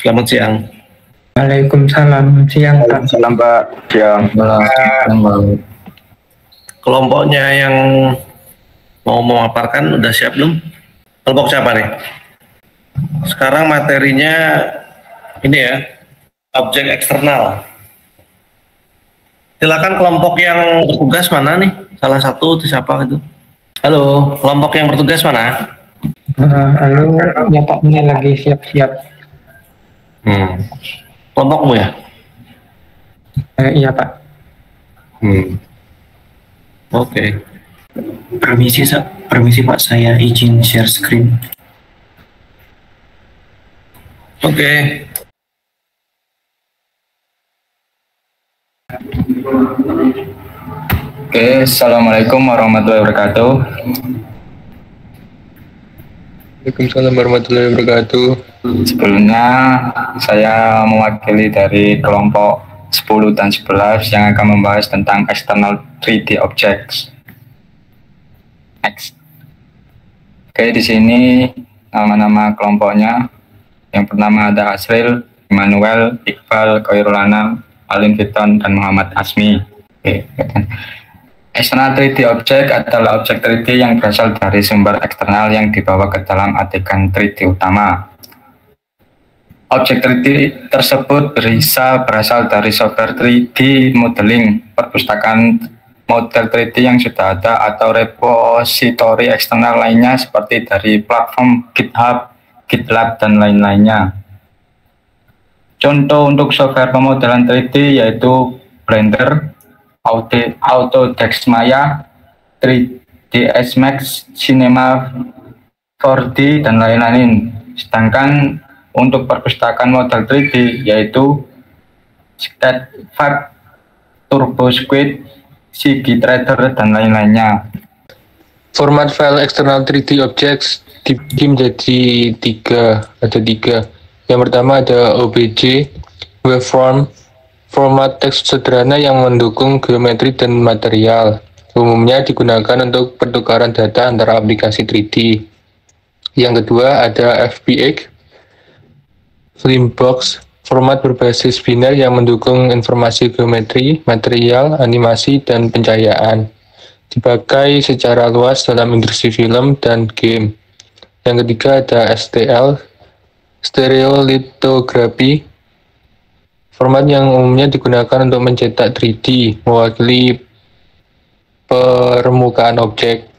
Selamat siang. Waalaikumsalam, siang Pak. Salam Pak, siang. Kelompoknya yang mau memaparkan udah siap belum? Kelompok siapa nih? Sekarang materinya ini ya, objek eksternal. Silakan kelompok yang bertugas mana nih? Salah satu itu siapa itu? Halo, kelompok yang bertugas mana? Halo, ya Pak, ini lagi siap-siap. Kelompokmu ya? Iya Pak. Oke. Permisi Pak, saya izin share screen. Oke. Assalamualaikum warahmatullahi wabarakatuh. Waalaikumsalam warahmatullahi wabarakatuh. Sebelumnya saya mewakili dari kelompok 10 dan 11 yang akan membahas tentang external 3D objects. Next. Oke, di sini nama-nama kelompoknya. Yang pertama ada Asril, Immanuel, Iqbal, Khairul Anam, Alin Fiton, dan Muhammad Asmi. Oke. External 3D object adalah objek 3D yang berasal dari sumber eksternal yang dibawa ke dalam adegan 3D utama. Objek 3D tersebut berasal dari software 3D modeling, perpustakaan model 3D yang sudah ada, atau repositori eksternal lainnya seperti dari platform GitHub, GitLab, dan lain-lainnya. Contoh untuk software pemodelan 3D yaitu Blender, Autodesk Maya, 3ds Max, Cinema 4D, dan lain-lain. Sedangkan untuk perpustakaan model 3D yaitu Sketchfab, TurboSquid, CGTrader, dan lain-lainnya. Format file external 3D objects dibagi menjadi tiga. Yang pertama ada OBJ, waveform, format teks sederhana yang mendukung geometri dan material. Umumnya digunakan untuk pertukaran data antara aplikasi 3D. Yang kedua ada FBX, Flimbox, format berbasis biner yang mendukung informasi geometri, material, animasi, dan pencahayaan. Dipakai secara luas dalam industri film dan game. Yang ketiga ada STL, stereolithography, format yang umumnya digunakan untuk mencetak 3D, mewakili permukaan objek.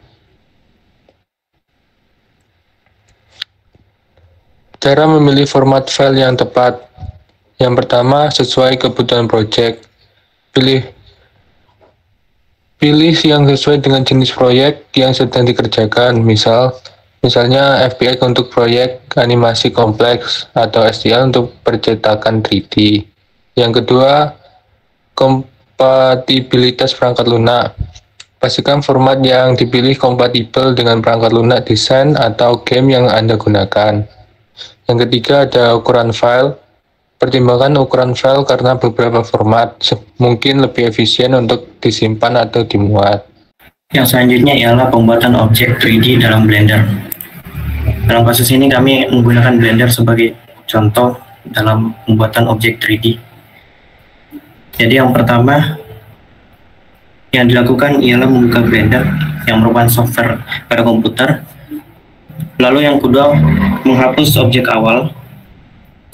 Cara memilih format file yang tepat. Yang pertama, sesuai kebutuhan project. Pilih yang sesuai dengan jenis proyek yang sedang dikerjakan. Misalnya FBX untuk proyek animasi kompleks atau STL untuk percetakan 3D. Yang kedua, kompatibilitas perangkat lunak. Pastikan format yang dipilih kompatibel dengan perangkat lunak desain atau game yang Anda gunakan. Yang ketiga ada ukuran file. Pertimbangkan ukuran file karena beberapa format mungkin lebih efisien untuk disimpan atau dimuat. Yang selanjutnya ialah pembuatan objek 3D dalam Blender. Dalam kasus ini kami menggunakan Blender sebagai contoh dalam pembuatan objek 3D. Jadi yang pertama yang dilakukan ialah membuka Blender yang merupakan software pada komputer. Lalu yang kedua, menghapus objek awal.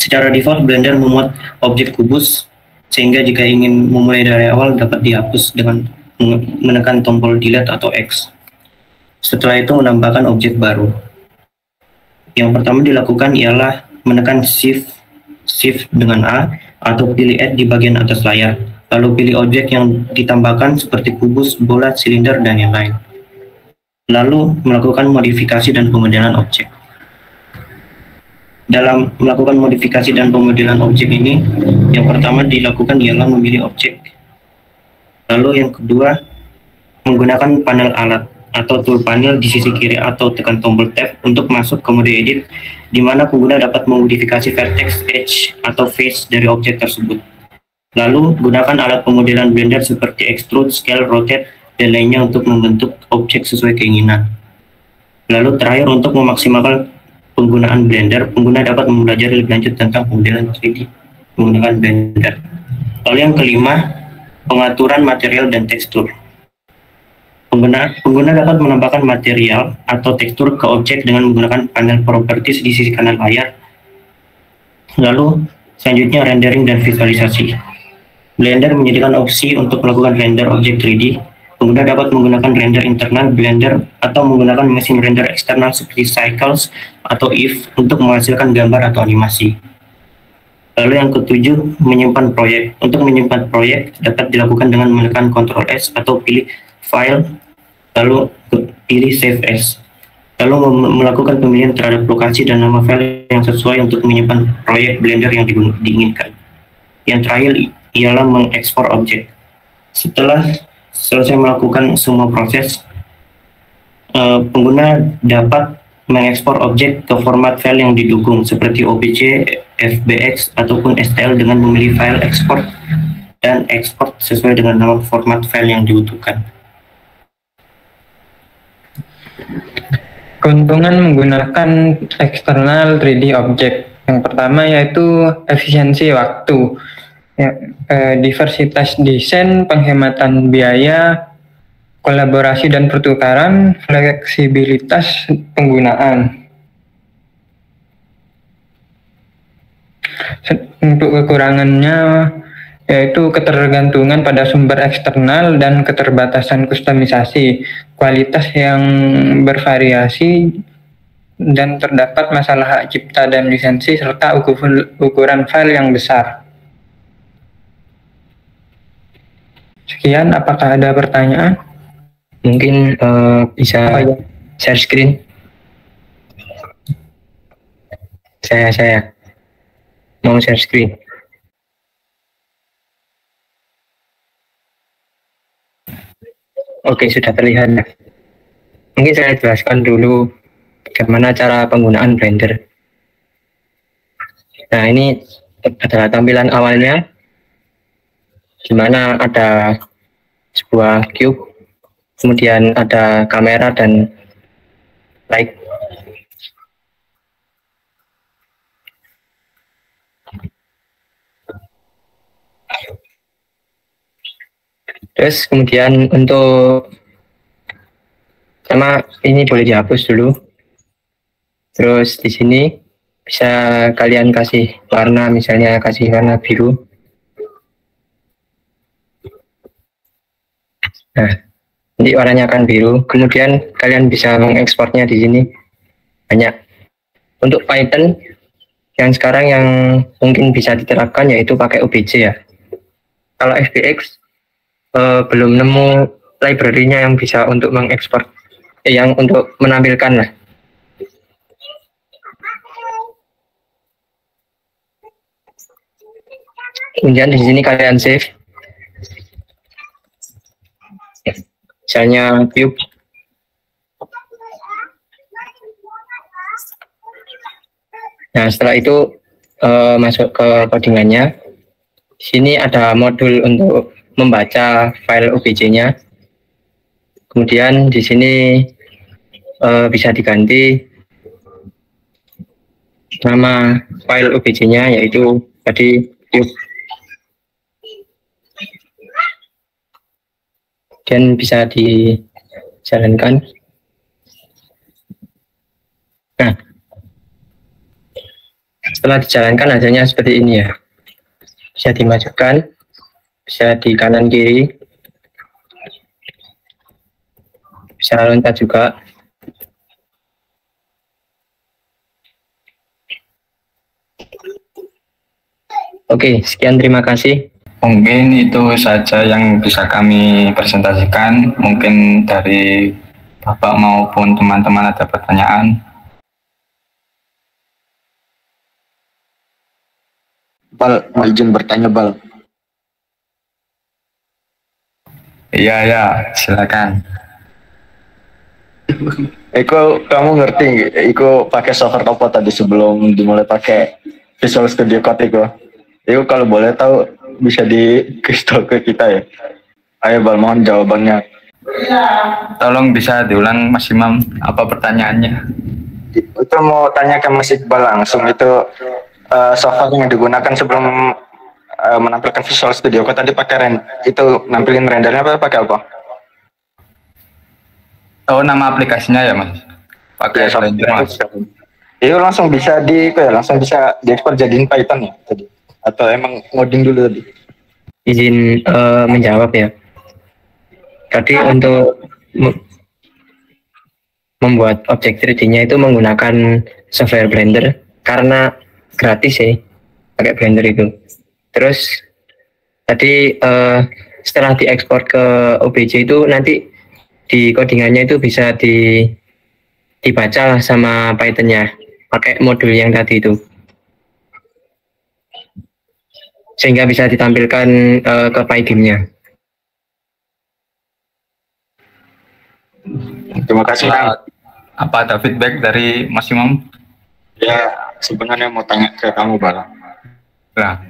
Secara default Blender memuat objek kubus, sehingga jika ingin memulai dari awal dapat dihapus dengan menekan tombol delete atau X. Setelah itu menambahkan objek baru. Yang pertama dilakukan ialah menekan Shift dengan A atau pilih Add di bagian atas layar, lalu pilih objek yang ditambahkan seperti kubus, bola, silinder, dan yang lain. Lalu melakukan modifikasi dan pemodelan objek. Dalam melakukan modifikasi dan pemodelan objek ini, yang pertama dilakukan ialah memilih objek. Lalu yang kedua, menggunakan panel alat atau tool panel di sisi kiri atau tekan tombol Tab untuk masuk ke mode edit, di mana pengguna dapat memodifikasi vertex, edge, atau face dari objek tersebut. Lalu, gunakan alat pemodelan Blender seperti extrude, scale, rotate, dan lainnya untuk membentuk objek sesuai keinginan. Lalu terakhir, untuk memaksimalkan penggunaan Blender, pengguna dapat mempelajari lebih lanjut tentang pemodelan 3D menggunakan Blender. Lalu yang kelima, pengaturan material dan tekstur. Pengguna dapat menambahkan material atau tekstur ke objek dengan menggunakan panel properties di sisi kanan layar. Lalu selanjutnya rendering dan visualisasi. Blender menyediakan opsi untuk melakukan render objek 3D. Pengguna dapat menggunakan render internal Blender atau menggunakan mesin render eksternal seperti Cycles atau If untuk menghasilkan gambar atau animasi. Lalu yang ketujuh, menyimpan proyek. Untuk menyimpan proyek dapat dilakukan dengan menekan Ctrl S atau pilih File, lalu pilih Save As. Lalu melakukan pemilihan terhadap lokasi dan nama file yang sesuai untuk menyimpan proyek Blender yang diinginkan. Yang terakhir ialah mengekspor objek. Setelah selesai melakukan semua proses, pengguna dapat mengekspor objek ke format file yang didukung seperti OBJ, FBX, ataupun STL dengan memilih file ekspor dan ekspor sesuai dengan nama format file yang dibutuhkan. Keuntungan menggunakan eksternal 3D object. Yang pertama yaitu efisiensi waktu. Ya, diversitas desain, penghematan biaya, kolaborasi dan pertukaran, fleksibilitas penggunaan. Untuk kekurangannya yaitu ketergantungan pada sumber eksternal dan keterbatasan kustomisasi, kualitas yang bervariasi, dan terdapat masalah hak cipta dan lisensi serta ukuran file yang besar. Sekian, apakah ada pertanyaan? Mungkin bisa share screen. Saya mau share screen. Oke, sudah terlihat. Mungkin saya jelaskan dulu bagaimana cara penggunaan Blender. Nah, ini adalah tampilan awalnya, di mana ada sebuah cube, kemudian ada kamera dan light. Terus kemudian untuk sama ini boleh dihapus dulu. Terus di sini bisa kalian kasih warna, misalnya kasih warna biru. Nah, nanti warnanya akan biru. Kemudian kalian bisa mengekspornya di sini banyak. Untuk Python yang sekarang yang mungkin bisa diterapkan yaitu pakai OBJ ya. Kalau FBX belum nemu library-nya yang bisa untuk mengekspor, yang untuk menampilkan lah. Kemudian di sini kalian save, misalnya cube. Nah, setelah itu masuk ke codingannya. Di sini ada modul untuk membaca file OBJ-nya. Kemudian di sini bisa diganti nama file OBJ-nya yaitu tadi cube. Dan bisa dijalankan. Nah, setelah dijalankan hasilnya seperti ini ya. Bisa dimajukan, bisa di kanan kiri, bisa loncat juga. Oke, sekian, terima kasih. Mungkin itu saja yang bisa kami presentasikan. Mungkin dari Bapak maupun teman-teman ada pertanyaan. Bal, mau izin bertanya, Bal. Iya, silakan. Iko, kamu ngerti nggak? Iko pakai software apa tadi sebelum dimulai pakai Visual Studio Code Iko? Iko kalau boleh tahu bisa dikasih tahu ke kita ya. Ayo Bal, mohon jawabannya. Tolong bisa diulang Mas Imam, apa pertanyaannya? Itu mau tanya ke Mas Iqbal langsung, itu software yang digunakan sebelum menampilkan Visual Studio Code tadi pakai itu nampilin rendernya pakai apa? Oh, nama aplikasinya ya Mas? Pakai Blender Mas? Itu langsung bisa langsung bisa diekspor jadiin Python ya tadi? Atau emang ngoding dulu tadi? Izin menjawab ya. Tadi untuk membuat objek 3D-nya itu menggunakan software Blender karena gratis sih pakai Blender itu. Terus tadi setelah diekspor ke OBJ itu nanti di codingannya itu bisa dibaca sama Python-nya pakai modul yang tadi itu, sehingga bisa ditampilkan ke PyBeam-nya. Terima kasih. Apa ada feedback dari Mas Imam? Ya, sebenarnya mau tanya ke kamu, Bang. Nah,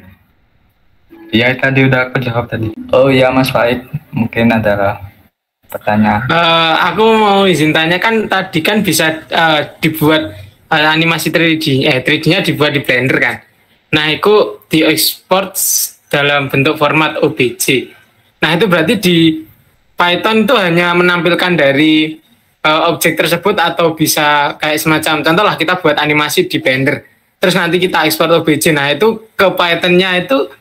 ya tadi udah aku jawab tadi. Oh iya Mas Faik, mungkin ada pertanyaan. Aku mau izin tanya, kan tadi kan bisa dibuat animasi 3D, 3D-nya dibuat di Blender kan. Nah, itu diekspor dalam bentuk format OBJ. Nah, itu berarti di Python itu hanya menampilkan dari objek tersebut, atau bisa kayak semacam contoh lah, kita buat animasi di Blender terus nanti kita ekspor OBJ. Nah, itu ke Python-nya itu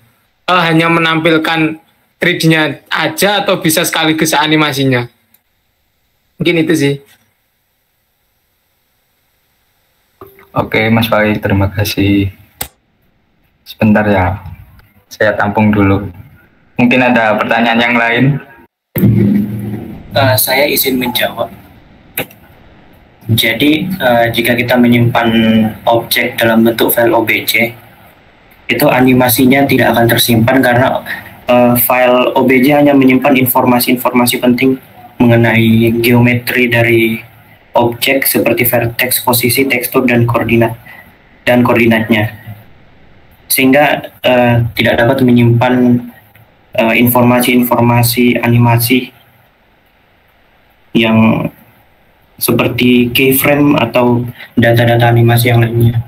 hanya menampilkan 3D-nya aja, atau bisa sekaligus animasinya? Mungkin itu sih. Oke Mas Faik, terima kasih. Sebentar ya, saya tampung dulu. Mungkin ada pertanyaan yang lain? Saya izin menjawab. Jadi jika kita menyimpan objek dalam bentuk file OBJ, itu animasinya tidak akan tersimpan karena file OBJ hanya menyimpan informasi-informasi penting mengenai geometri dari objek seperti vertex, posisi, tekstur, dan koordinatnya, sehingga tidak dapat menyimpan informasi-informasi animasi yang seperti keyframe atau data-data animasi yang lainnya.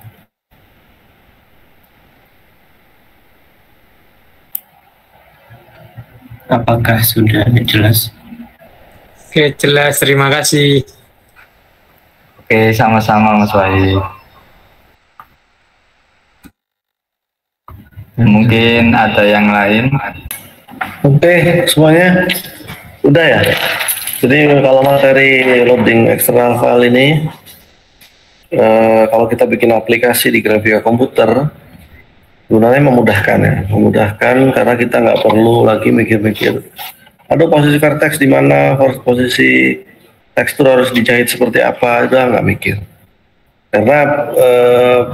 Apakah sudah jelas? Oke, jelas. Terima kasih. Oke, sama-sama Mas Faik. Mungkin ada yang lain? Oke, semuanya udah ya. Jadi kalau materi loading eksternal file ini, kalau kita bikin aplikasi di grafika komputer, sebenarnya memudahkan ya, memudahkan karena kita nggak perlu lagi mikir-mikir, aduh posisi vertex di mana, posisi tekstur harus dijahit seperti apa, itu nggak mikir. Karena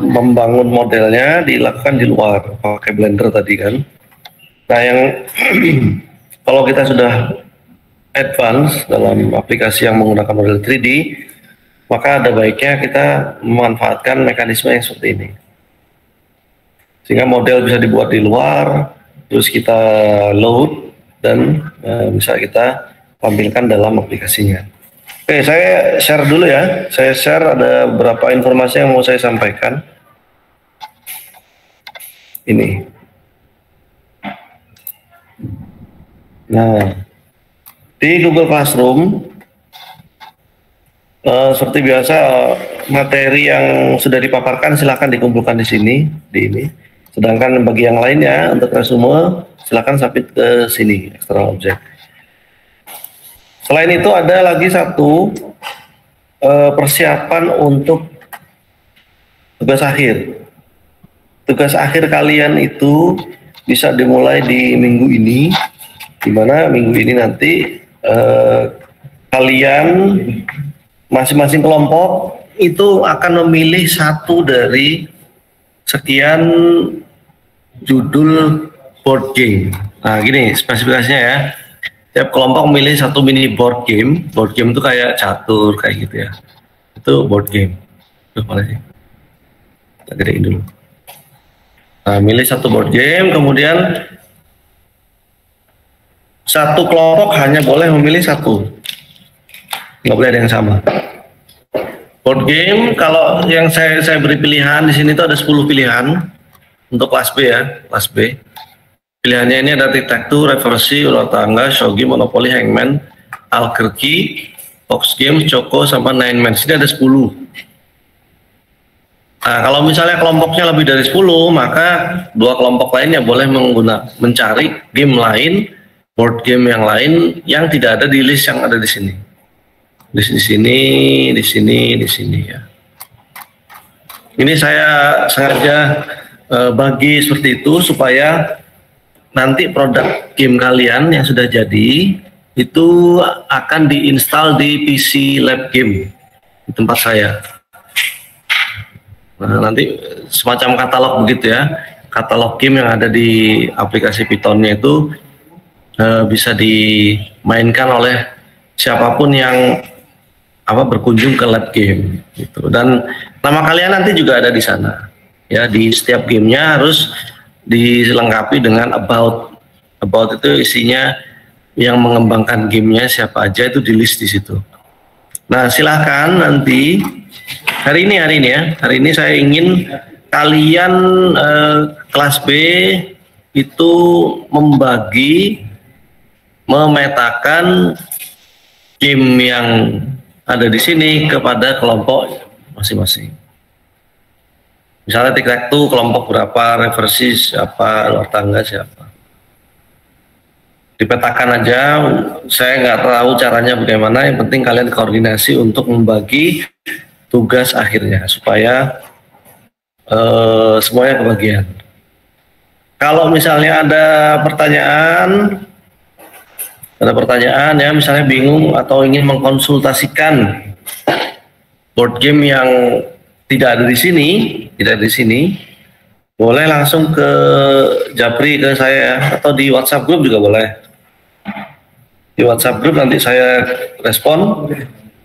membangun modelnya dilakukan di luar, pakai Blender tadi kan. Nah yang kalau kita sudah advance dalam aplikasi yang menggunakan model 3D, maka ada baiknya kita memanfaatkan mekanisme yang seperti ini. Sehingga model bisa dibuat di luar, terus kita load, dan bisa kita tampilkan dalam aplikasinya. Oke, saya share dulu ya. Saya share ada beberapa informasi yang mau saya sampaikan. Ini. Nah, di Google Classroom, seperti biasa materi yang sudah dipaparkan silakan dikumpulkan di sini, di ini. Sedangkan bagi yang lainnya untuk resume silakan submit ke sini, external object. Selain itu ada lagi satu persiapan untuk tugas akhir. Tugas akhir kalian itu bisa dimulai di minggu ini, di mana minggu ini nanti kalian masing-masing kelompok itu akan memilih satu dari sekian judul board game. Nah gini spesifikasinya ya, tiap kelompok memilih satu mini board game. Board game itu kayak catur kayak gitu ya, itu board game. Tuh mana sih? Kita gedein dulu. Nah milih satu board game, kemudian satu kelompok hanya boleh memilih satu, nggak boleh ada yang sama. Board game kalau yang saya beri pilihan di sini tuh ada 10 pilihan untuk kelas B ya, kelas B. Pilihannya ini ada tic-tac-toe, reversi, ular tangga, shogi, monopoli, hangman, alkerki, box game, choco, sama nine man. Ini ada 10. Nah, kalau misalnya kelompoknya lebih dari 10, maka dua kelompok lainnya boleh mencari game lain, board game yang lain yang tidak ada di list yang ada di sini. Di sini, di sini, di sini ya. Ini saya sengaja bagi seperti itu supaya nanti produk game kalian yang sudah jadi itu akan diinstal di PC Lab Game di tempat saya. Nah, nanti semacam katalog begitu ya, katalog game yang ada di aplikasi Python-nya itu bisa dimainkan oleh siapapun yang berkunjung ke lab game gitu. Dan nama kalian nanti juga ada di sana ya, di setiap gamenya harus dilengkapi dengan about itu isinya yang mengembangkan gamenya siapa aja, itu di list di situ. Nah, silahkan nanti hari ini saya ingin kalian kelas B itu memetakan game yang ada di sini kepada kelompok masing-masing. Misalnya tic-tac-toe kelompok berapa, reversi siapa, luar tangga siapa. Dipetakan aja, saya nggak tahu caranya bagaimana, yang penting kalian koordinasi untuk membagi tugas akhirnya supaya semuanya kebagian. Kalau misalnya ada pertanyaan ya, misalnya bingung atau ingin mengkonsultasikan board game yang tidak ada di sini, boleh langsung ke Japri, ke saya, atau di WhatsApp group juga boleh. Di WhatsApp group nanti saya respon.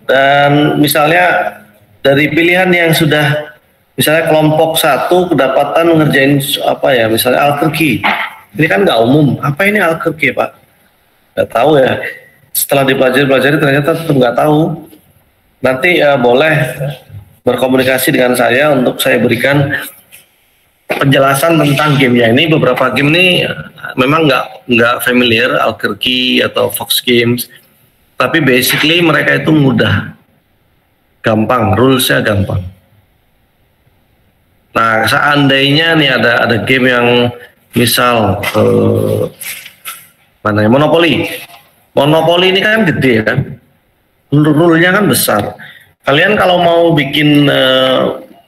Dan misalnya dari pilihan yang sudah, misalnya kelompok 1 kedapatan ngerjain misalnya alkerki. Ini kan nggak umum. Apa ini alkerki, Pak? Nggak tahu ya. Setelah dipelajari ternyata tetap nggak tahu. Nanti boleh berkomunikasi dengan saya untuk saya berikan penjelasan tentang gamenya. Ini beberapa game ini memang nggak familiar, alkerki atau fox games, tapi basically mereka itu mudah, gampang, rulesnya gampang. Nah, seandainya nih ada game yang misal Monopoli ini kan gede kan, rule-nya kan besar. Kalian kalau mau bikin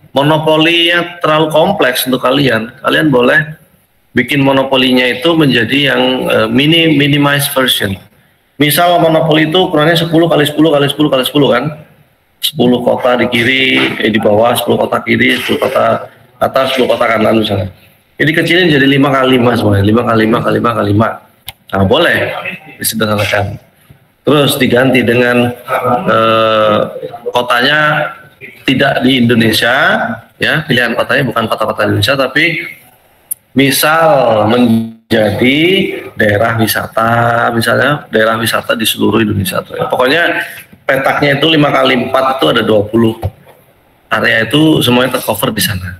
monopolinya terlalu kompleks untuk kalian boleh bikin monopolinya itu menjadi yang minimized version. Misal monopoli itu ukurannya 10 kali 10 kali 10 kali 10 kan, 10 kota di kiri, di bawah 10 kota kiri, 10 kota atas, 10 kota kanan misalnya. Jadi kecilin jadi 5 kali 5 semuanya, 5 kali 5 kali 5 kali 5. Nah, boleh disederhanakan. Terus diganti dengan kotanya tidak di Indonesia, ya, pilihan kotanya bukan kota-kota Indonesia, tapi misal menjadi daerah wisata, misalnya daerah wisata di seluruh Indonesia. Pokoknya petaknya itu 5 kali 4 itu ada 20 area, itu semuanya tercover di sana.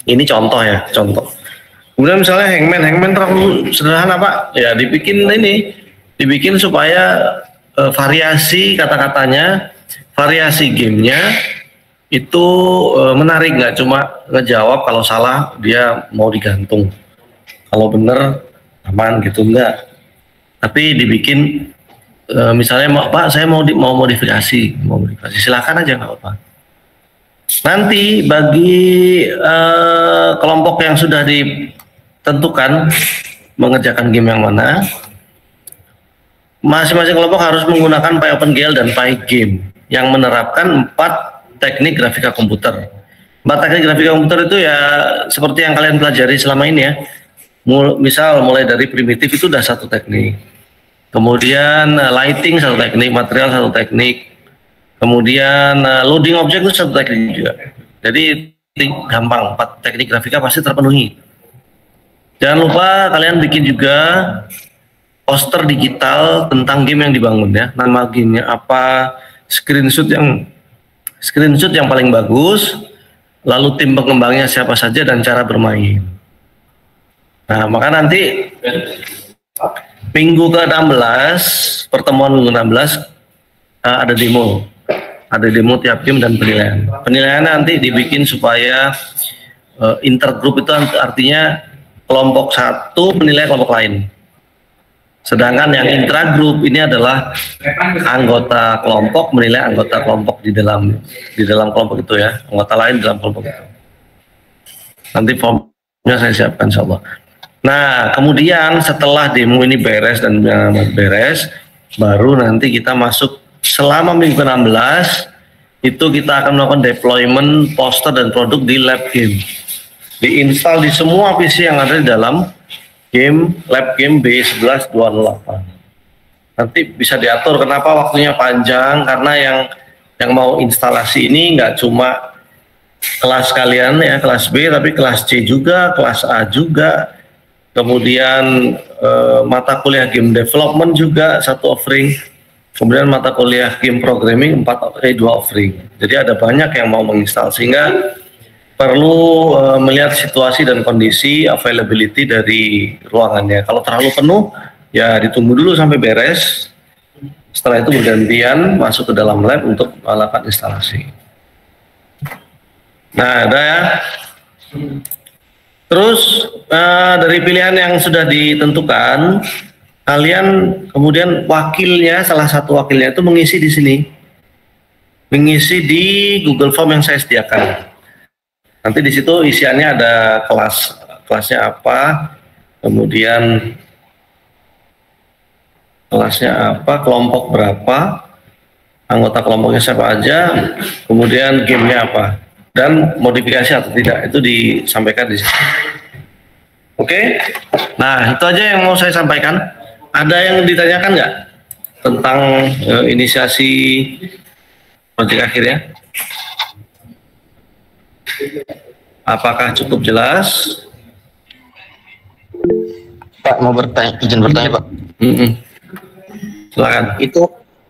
Ini contoh ya, contoh. Kemudian misalnya hangman terlalu sederhana, Pak. Ya dibikin supaya variasi kata-katanya, variasi gamenya itu menarik, nggak cuma ngejawab, kalau salah dia mau digantung, kalau bener aman gitu, enggak. Tapi dibikin misalnya Pak saya mau modifikasi, silakan aja, nggak apa-apa. Nanti bagi kelompok yang sudah ditentukan mengerjakan game yang mana, masing-masing kelompok harus menggunakan PyOpenGL dan PyGame yang menerapkan 4 teknik grafika komputer. 4 teknik grafika komputer itu ya seperti yang kalian pelajari selama ini ya. Misal mulai dari primitif itu udah 1 teknik. Kemudian lighting 1 teknik, material 1 teknik. Kemudian loading object itu 1 teknik juga. Jadi gampang, 4 teknik grafika pasti terpenuhi. Jangan lupa kalian bikin juga poster digital tentang game yang dibangun ya. Nama gamenya apa, screenshot yang screenshot yang paling bagus, lalu tim pengembangnya siapa saja dan cara bermain. Nah, maka nanti minggu ke-16, pertemuan minggu 16 ada demo. Ada demo tiap game dan penilaian. Penilaiannya nanti dibikin supaya intergroup itu artinya kelompok satu menilai kelompok lain. Sedangkan yang intragroup ini adalah anggota kelompok menilai anggota kelompok di dalam kelompok itu ya, anggota lain dalam kelompok itu. Nanti formnya saya siapkan insyaallah. Nah, kemudian setelah demo ini beres dan beres, baru nanti kita masuk selama minggu 16 itu kita akan melakukan deployment poster dan produk di lab game. Diinstal di semua PC yang ada di dalam game lab game B1128. Nanti bisa diatur kenapa waktunya panjang, karena yang mau instalasi ini nggak cuma kelas kalian ya, kelas B, tapi kelas C juga, kelas A juga, kemudian mata kuliah game development juga satu offering, kemudian mata kuliah game programming 2 offering. Jadi ada banyak yang mau menginstal, sehingga perlu melihat situasi dan kondisi availability dari ruangannya. Kalau terlalu penuh, ya ditunggu dulu sampai beres. Setelah itu bergantian masuk ke dalam lab untuk melakukan instalasi. Nah, ada ya. Terus dari pilihan yang sudah ditentukan, kalian kemudian wakilnya, salah satu wakilnya itu mengisi di sini, mengisi di Google Form yang saya sediakan. Nanti di situ isiannya ada kelasnya apa, kemudian kelasnya apa, kelompok berapa, anggota kelompoknya siapa aja, kemudian gamenya apa, dan modifikasi atau tidak, itu disampaikan di situ. Oke, nah itu aja yang mau saya sampaikan. Ada yang ditanyakan nggak tentang inisiasi proyek akhirnya? Apakah cukup jelas? Pak, mau izin bertanya Pak. Silakan.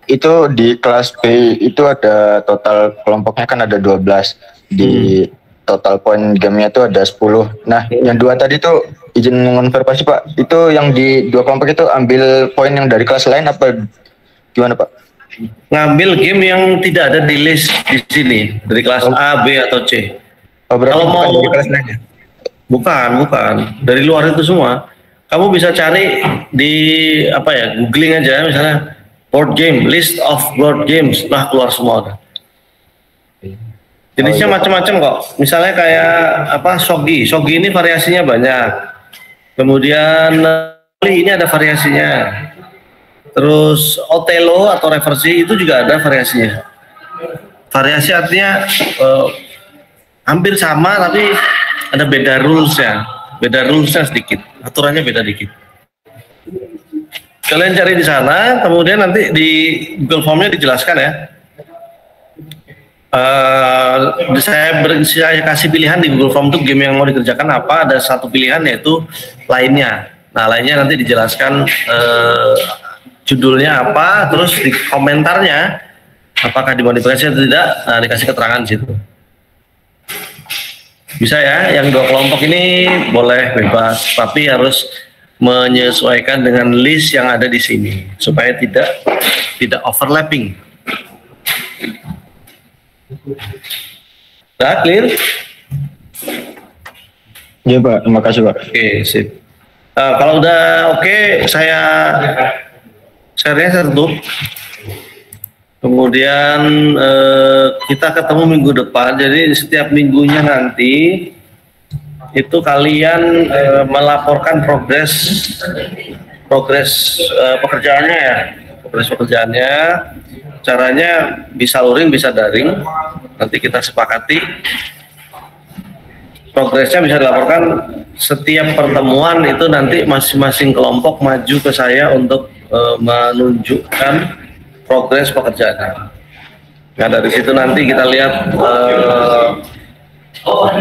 Itu di kelas B itu ada total kelompoknya kan ada 12. Di total poin gamenya itu ada 10. Nah, yang 2 tadi tuh izin mengonfirmasi Pak, itu yang di 2 kelompok itu ambil poin yang dari kelas lain apa gimana Pak? Ngambil game yang tidak ada di list di sini, dari kelas A, B atau C. Kalau mau dari kelas lain ya? Bukan, dari luar itu semua. Kamu bisa cari di apa ya, googling aja misalnya board game, list of board games, nah keluar semua. Jenisnya macam-macam kok. Misalnya kayak apa, shogi ini variasinya banyak. Kemudian ini ada variasinya. Terus Othello atau reversi itu juga ada variasinya. Variasi artinya hampir sama tapi ada beda rulesnya sedikit, aturannya beda dikit. Kalian cari di sana, kemudian nanti di Google Form-nya dijelaskan ya. Saya kasih pilihan di Google Form tuh game yang mau dikerjakan apa, ada satu pilihan yaitu lainnya. Nah, lainnya nanti dijelaskan judulnya apa, terus di komentarnya apakah dimodifikasi atau tidak, nah, dikasih keterangan di situ. Bisa ya, yang 2 kelompok ini boleh bebas, tapi harus menyesuaikan dengan list yang ada di sini supaya tidak overlapping. Udah clear? Iya Pak, terima kasih Pak. Oke, sip. Kalau udah oke, saya share-nya saya tutup. Kemudian kita ketemu minggu depan. Jadi setiap minggunya nanti itu kalian melaporkan progres pekerjaannya ya, progres pekerjaannya. Caranya bisa luring, bisa daring. Nanti kita sepakati. Progresnya bisa dilaporkan setiap pertemuan itu, nanti masing-masing kelompok maju ke saya untuk menunjukkan progres pekerjaannya. Nah, dari situ nanti kita lihat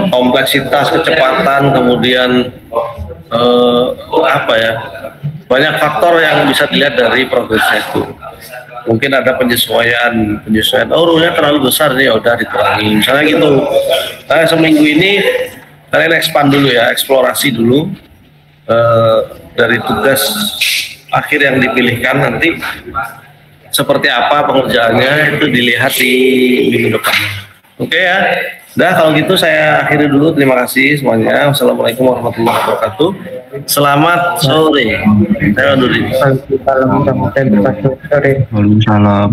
kompleksitas, kecepatan, kemudian apa ya, banyak faktor yang bisa dilihat dari progresnya itu. mungkin ada penyesuaian. Oh, rule-nya terlalu besar nih, udah dikurangi. Misalnya gitu. Nah, seminggu ini kalian expand dulu ya, eksplorasi dulu dari tugas akhir yang dipilihkan, nanti seperti apa pengerjaannya itu dilihat di minggu depan. Oke ya. Nah, kalau gitu saya akhiri dulu. Terima kasih semuanya. Wassalamualaikum warahmatullahi wabarakatuh. Selamat sore. Saya undur diri. Waalaikumsalam warahmatullahi wabarakatuh. Sore. Waalaikumsalam.